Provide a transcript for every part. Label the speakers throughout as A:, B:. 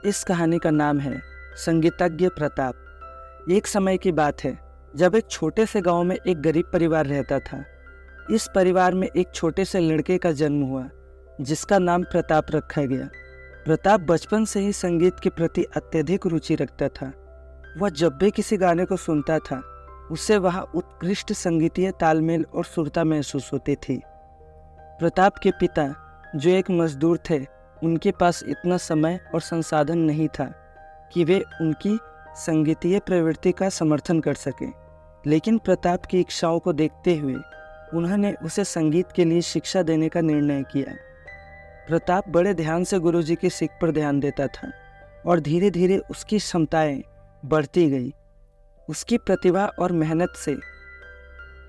A: इस कहानी का नाम है संगीतज्ञ प्रताप। एक समय की बात है जब एक छोटे से गांव में एक गरीब परिवार रहता था। इस परिवार में एक छोटे से लड़के का जन्म हुआ जिसका नाम प्रताप रखा गया। प्रताप बचपन से ही संगीत के प्रति अत्यधिक रुचि रखता था। वह जब भी किसी गाने को सुनता था उसे वहाँ उत्कृष्ट संगीतीय तालमेल और सुरता महसूस होती थी। प्रताप के पिता जो एक मजदूर थे, उनके पास इतना समय और संसाधन नहीं था कि वे उनकी संगीतीय प्रवृत्ति का समर्थन कर सकें, लेकिन प्रताप की इच्छाओं को देखते हुए उन्होंने उसे संगीत के लिए शिक्षा देने का निर्णय किया। प्रताप बड़े ध्यान से गुरुजी की सीख पर ध्यान देता था और धीरे धीरे उसकी क्षमताएं बढ़ती गई। उसकी प्रतिभा और मेहनत से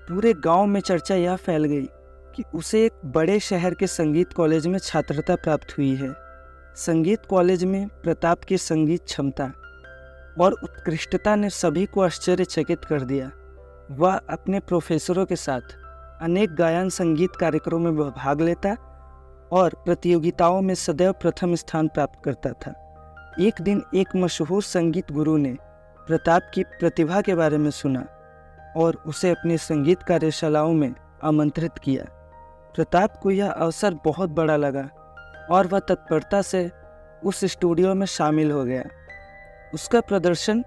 A: पूरे गांव में चर्चा यह फैल गई कि उसे एक बड़े शहर के संगीत कॉलेज में छात्रता प्राप्त हुई है। संगीत कॉलेज में प्रताप की संगीत क्षमता और उत्कृष्टता ने सभी को आश्चर्यचकित कर दिया। वह अपने प्रोफेसरों के साथ अनेक गायन संगीत कार्यक्रमों में भाग लेता और प्रतियोगिताओं में सदैव प्रथम स्थान प्राप्त करता था। एक दिन एक मशहूर संगीत गुरु ने प्रताप की प्रतिभा के बारे में सुना और उसे अपनी संगीत कार्यशालाओं में आमंत्रित किया। प्रताप को यह अवसर बहुत बड़ा लगा और वह तत्परता से उस स्टूडियो में शामिल हो गया। उसका प्रदर्शन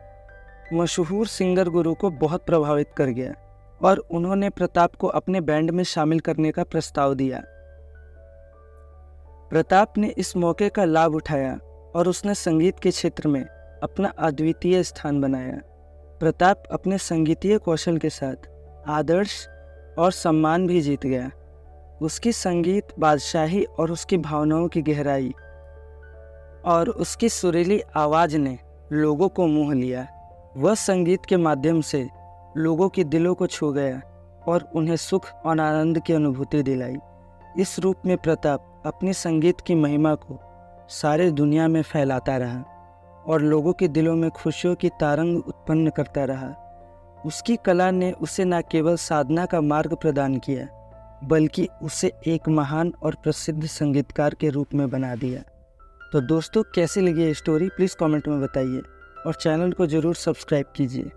A: मशहूर सिंगर गुरु को बहुत प्रभावित कर गया और उन्होंने प्रताप को अपने बैंड में शामिल करने का प्रस्ताव दिया। प्रताप ने इस मौके का लाभ उठाया और उसने संगीत के क्षेत्र में अपना अद्वितीय स्थान बनाया। प्रताप अपने संगीतीय कौशल के साथ आदर्श और सम्मान भी जीत गया। उसकी संगीत बादशाही और उसकी भावनाओं की गहराई और उसकी सुरीली आवाज़ ने लोगों को मोह लिया। वह संगीत के माध्यम से लोगों के दिलों को छू गया और उन्हें सुख और आनंद की अनुभूति दिलाई। इस रूप में प्रताप अपनी संगीत की महिमा को सारे दुनिया में फैलाता रहा और लोगों के दिलों में खुशियों की तरंग उत्पन्न करता रहा। उसकी कला ने उसे न केवल साधना का मार्ग प्रदान किया बल्कि उसे एक महान और प्रसिद्ध संगीतकार के रूप में बना दिया। तो दोस्तों, कैसी लगी ये स्टोरी प्लीज़ कमेंट में बताइए और चैनल को ज़रूर सब्सक्राइब कीजिए।